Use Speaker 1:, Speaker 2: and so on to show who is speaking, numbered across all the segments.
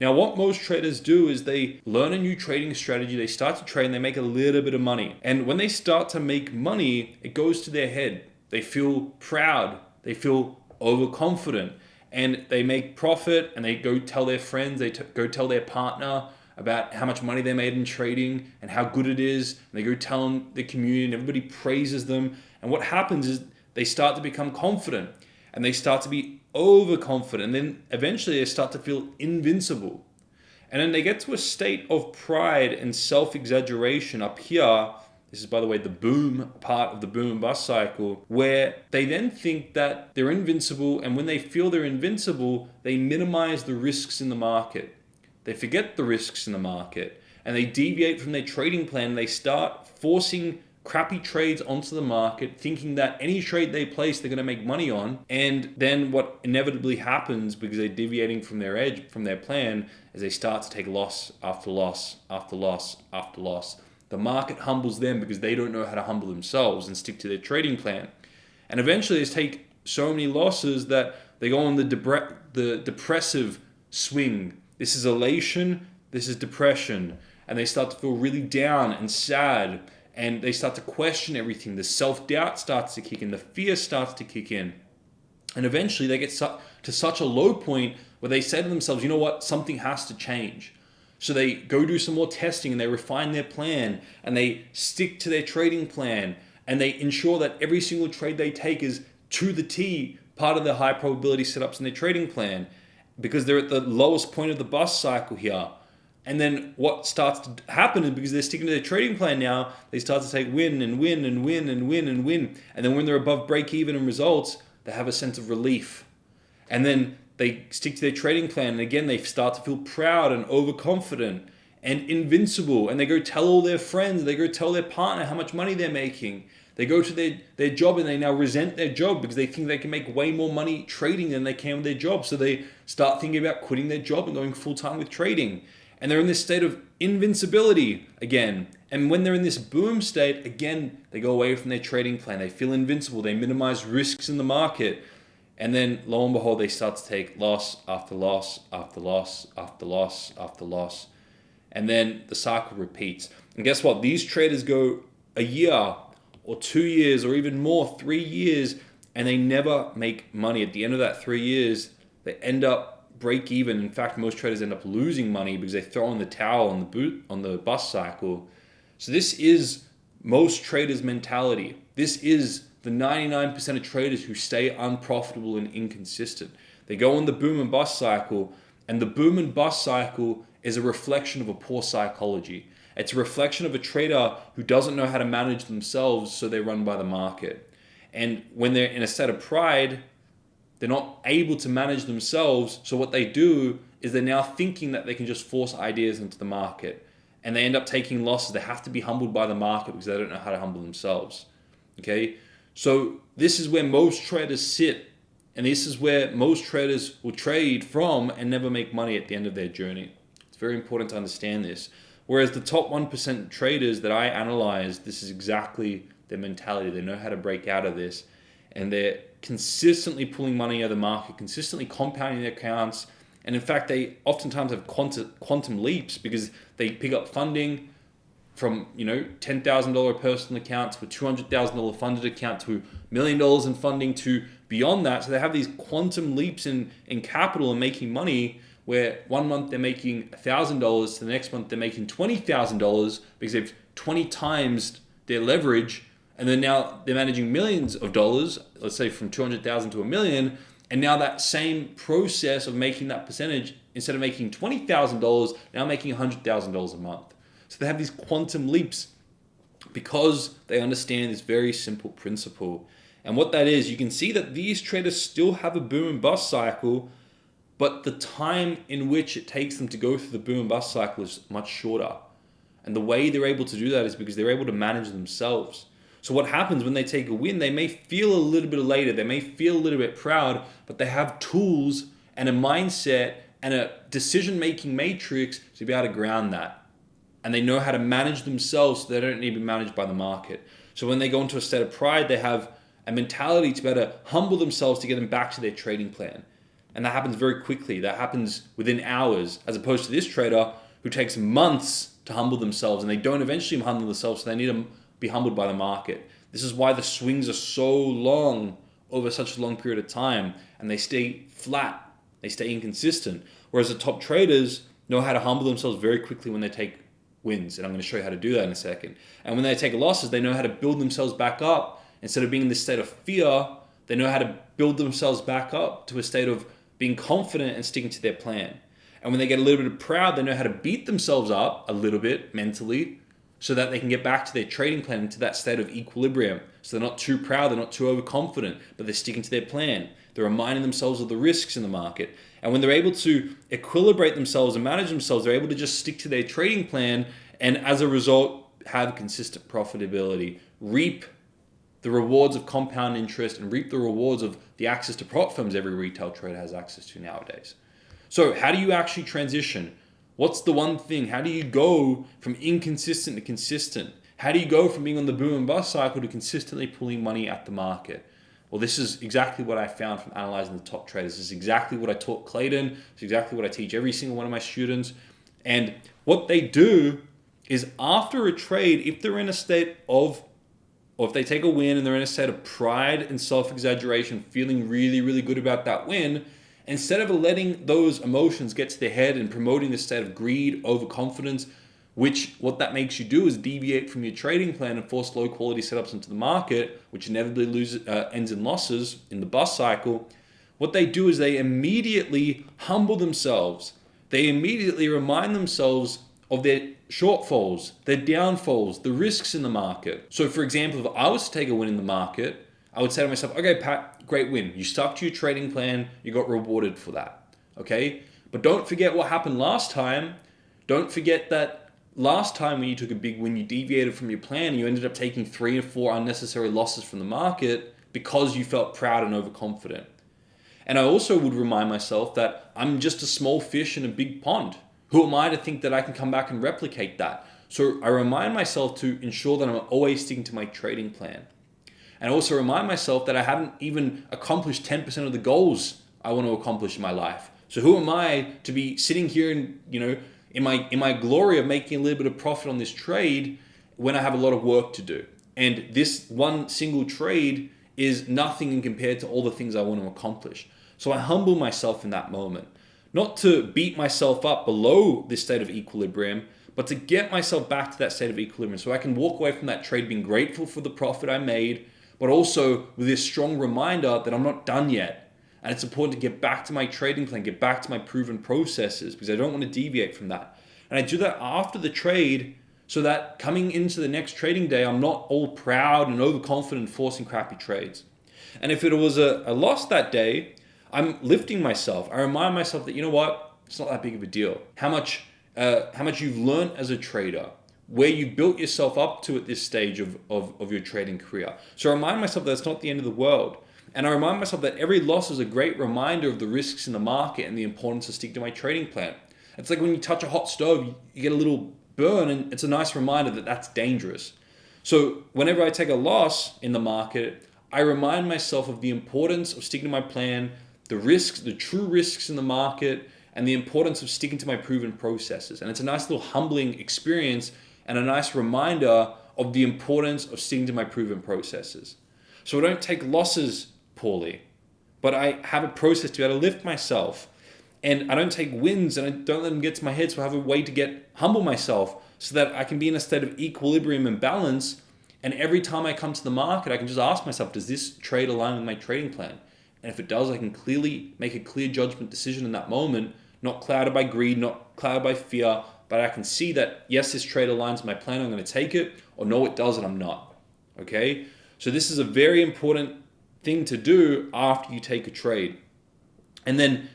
Speaker 1: Now, what most traders do is they learn a new trading strategy, they start to trade, and they make a little bit of money. And when they start to make money, it goes to their head. They feel proud, they feel overconfident, and they make profit, and they go tell their friends, go tell their partner about how much money they made in trading and how good it is. And they go tell them the community, and everybody praises them. And what happens is they start to become confident, and they start to be overconfident, and then eventually they start to feel invincible. And then they get to a state of pride and self-exaggeration up here. This is, by the way, the boom part of the boom and bust cycle, where they then think that they're invincible, and when they feel they're invincible, they minimize the risks in the market. They forget the risks in the market, and they deviate from their trading plan. They start forcing crappy trades onto the market, thinking that any trade they place, they're going to make money on. And then what inevitably happens, because they're deviating from their edge, from their plan, is they start to take loss after loss after loss after loss. The market humbles them because they don't know how to humble themselves and stick to their trading plan. And eventually they take so many losses that they go on the depressive swing. This is elation, this is depression. And they start to feel really down and sad. And they start to question everything. The self-doubt starts to kick in. The fear starts to kick in. And eventually they get to such a low point where they say to themselves, you know what, something has to change. So they go do some more testing, and they refine their plan, and they stick to their trading plan, and they ensure that every single trade they take is to the T part of the high probability setups in their trading plan, because they're at the lowest point of the bust cycle here. And then what starts to happen is, because they're sticking to their trading plan now, they start to take win and win and win and win and win. And then when they're above break even in results, they have a sense of relief. And then they stick to their trading plan, and again, they start to feel proud and overconfident and invincible. And they go tell all their friends, they go tell their partner how much money they're making. They go to their job, and they now resent their job because they think they can make way more money trading than they can with their job. So they start thinking about quitting their job and going full-time with trading. And they're in this state of invincibility again. And when they're in this boom state, again, they go away from their trading plan. They feel invincible. They minimize risks in the market. And then, lo and behold, they start to take loss after loss after loss after loss after loss. And then the cycle repeats. And guess what? These traders go a year or 2 years or even more, 3 years, and they never make money. At the end of that 3 years, they end up break even. In fact, most traders end up losing money because they throw in the towel on the bust cycle. So this is most traders' mentality. This is the 99% of traders who stay unprofitable and inconsistent. They go on the boom and bust cycle, and the boom and bust cycle is a reflection of a poor psychology. It's a reflection of a trader who doesn't know how to manage themselves, so they run by the market. And when they're in a state of pride, they're not able to manage themselves. So what they do is they're now thinking that they can just force ideas into the market. And they end up taking losses. They have to be humbled by the market because they don't know how to humble themselves. Okay? So this is where most traders sit. And this is where most traders will trade from and never make money at the end of their journey. It's very important to understand this. Whereas the top 1% traders that I analyzed, this is exactly their mentality. They know how to break out of this. And they're consistently pulling money out of the market, consistently compounding their accounts. And in fact, they oftentimes have quantum leaps because they pick up funding from, $10,000 personal account to a $200,000 funded account to $1 million in funding to beyond that. So they have these quantum leaps in capital and making money, where 1 month they're making $1,000, to the next month they're making $20,000 because they've 20 times their leverage. And then now they're managing millions of dollars, let's say from 200,000 to $1 million. And now that same process of making that percentage, instead of making $20,000, now making $100,000 a month. So they have these quantum leaps because they understand this very simple principle. And what that is, you can see that these traders still have a boom and bust cycle, but the time in which it takes them to go through the boom and bust cycle is much shorter. And the way they're able to do that is because they're able to manage themselves. So what happens when they take a win, they may feel a little bit elated, they may feel a little bit proud, but they have tools and a mindset and a decision-making matrix to be able to ground that. And they know how to manage themselves so they don't need to be managed by the market. So when they go into a state of pride, they have a mentality to be able to humble themselves to get them back to their trading plan. And that happens very quickly. That happens within hours, as opposed to this trader who takes months to humble themselves, and they don't eventually humble themselves, so they need to be humbled by the market. This is why the swings are so long over such a long period of time, and they stay flat, they stay inconsistent. Whereas the top traders know how to humble themselves very quickly when they take wins, and I'm going to show you how to do that in a second. And when they take losses, they know how to build themselves back up. Instead of being in this state of fear, they know how to build themselves back up to a state of being confident and sticking to their plan. And when they get a little bit proud, they know how to beat themselves up a little bit mentally so that they can get back to their trading plan, into that state of equilibrium. So they're not too proud, they're not too overconfident, but they're sticking to their plan. They're reminding themselves of the risks in the market. And when they're able to equilibrate themselves and manage themselves, they're able to just stick to their trading plan, and as a result, have consistent profitability, reap the rewards of compound interest, and reap the rewards of the access to prop firms every retail trader has access to nowadays. So how do you actually transition? What's the one thing? How do you go from inconsistent to consistent? How do you go from being on the boom and bust cycle to consistently pulling money at the market? Well, this is exactly what I found from analyzing the top traders. This is exactly what I taught Clayton. It's exactly what I teach every single one of my students. And what they do is, after a trade, if they're in a state of, or if they take a win and they're in a state of pride and self-exaggeration, feeling really, really good about that win, instead of letting those emotions get to their head and promoting the state of greed, overconfidence, which what that makes you do is deviate from your trading plan and force low quality setups into the market, which inevitably ends in losses in the bust cycle. What they do is they immediately humble themselves. They immediately remind themselves of their shortfalls, their downfalls, the risks in the market. So for example, if I was to take a win in the market, I would say to myself, okay, Pat, great win. You stuck to your trading plan. You got rewarded for that. Okay? But don't forget what happened last time. Don't forget that last time when you took a big win, you deviated from your plan and you ended up taking 3 or 4 unnecessary losses from the market because you felt proud and overconfident. And I also would remind myself that I'm just a small fish in a big pond. Who am I to think that I can come back and replicate that? So I remind myself to ensure that I'm always sticking to my trading plan. And also remind myself that I haven't even accomplished 10% of the goals I want to accomplish in my life. So who am I to be sitting here and, in my glory of making a little bit of profit on this trade when I have a lot of work to do? And this one single trade is nothing in compared to all the things I want to accomplish. So I humble myself in that moment, not to beat myself up below this state of equilibrium, but to get myself back to that state of equilibrium so I can walk away from that trade being grateful for the profit I made, but also with this strong reminder that I'm not done yet. And it's important to get back to my trading plan, get back to my proven processes, because I don't want to deviate from that. And I do that after the trade so that coming into the next trading day, I'm not all proud and overconfident forcing crappy trades. And if it was a loss that day, I'm lifting myself. I remind myself that, you know what, it's not that big of a deal. How much you've learned as a trader, where you've built yourself up to at this stage of your trading career. So I remind myself that it's not the end of the world. And I remind myself that every loss is a great reminder of the risks in the market and the importance of sticking to my trading plan. It's like when you touch a hot stove, you get a little burn, and it's a nice reminder that that's dangerous. So whenever I take a loss in the market, I remind myself of the importance of sticking to my plan, the risks, the true risks in the market, and the importance of sticking to my proven processes. And it's a nice little humbling experience and a nice reminder of the importance of sticking to my proven processes. So I don't take losses poorly, but I have a process to be able to lift myself. And I don't take wins and I don't let them get to my head, so I have a way to humble myself so that I can be in a state of equilibrium and balance. And every time I come to the market, I can just ask myself, does this trade align with my trading plan? And if it does, I can clearly make a clear judgment decision in that moment, not clouded by greed, not clouded by fear, but I can see that, yes, this trade aligns with my plan, I'm going to take it, or no, it doesn't, I'm not. Okay? So this is a very important thing to do after you take a trade. And then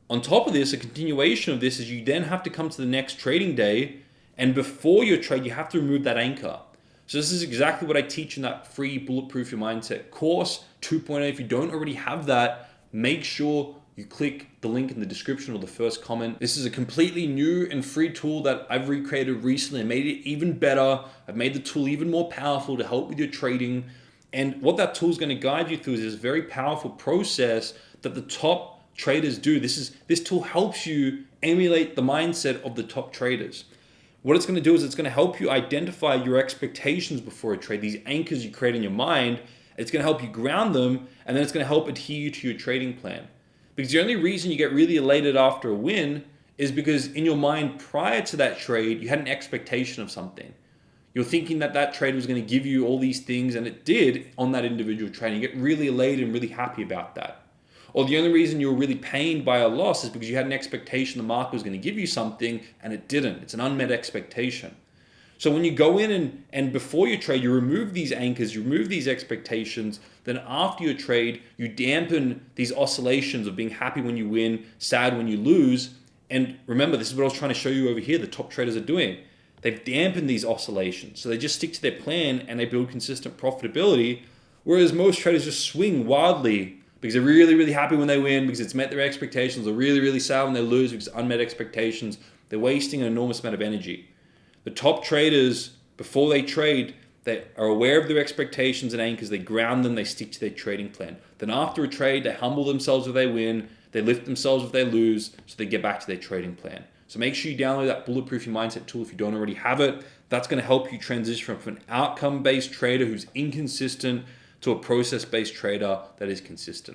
Speaker 1: on top of this, a continuation of this is you then have to come to the next trading day, and before your trade, you have to remove that anchor. So this is exactly what I teach in that free Bulletproof Your Mindset course 2.0. If you don't already have that, make sure you click the link in the description or the first comment. This is a completely new and free tool that I've recreated recently and made it even better. I've made the tool even more powerful to help with your trading. And what that tool is going to guide you through is this very powerful process that the top traders do. This tool helps you emulate the mindset of the top traders. What it's going to do is it's going to help you identify your expectations before a trade, these anchors you create in your mind. It's going to help you ground them, and then it's going to help adhere you to your trading plan. Because the only reason you get really elated after a win is because in your mind prior to that trade, you had an expectation of something. You're thinking that that trade was going to give you all these things, and it did on that individual trade. You get really elated and really happy about that. Or the only reason you were really pained by a loss is because you had an expectation the market was going to give you something and it didn't. It's an unmet expectation. So when you go in and before your trade, you remove these anchors, you remove these expectations, then after your trade, you dampen these oscillations of being happy when you win, sad when you lose. And remember, this is what I was trying to show you over here, the top traders are doing. They've dampened these oscillations. So they just stick to their plan and they build consistent profitability, whereas most traders just swing wildly because they're really, really happy when they win because it's met their expectations. They're really, really sad when they lose because it's unmet expectations. They're wasting an enormous amount of energy. The top traders, before they trade, they are aware of their expectations and anchors. They ground them. They stick to their trading plan. Then after a trade, they humble themselves if they win. They lift themselves if they lose, so they get back to their trading plan. So make sure you download that Bulletproof Your Mindset tool if you don't already have it. That's going to help you transition from an outcome-based trader who's inconsistent to a process-based trader that is consistent.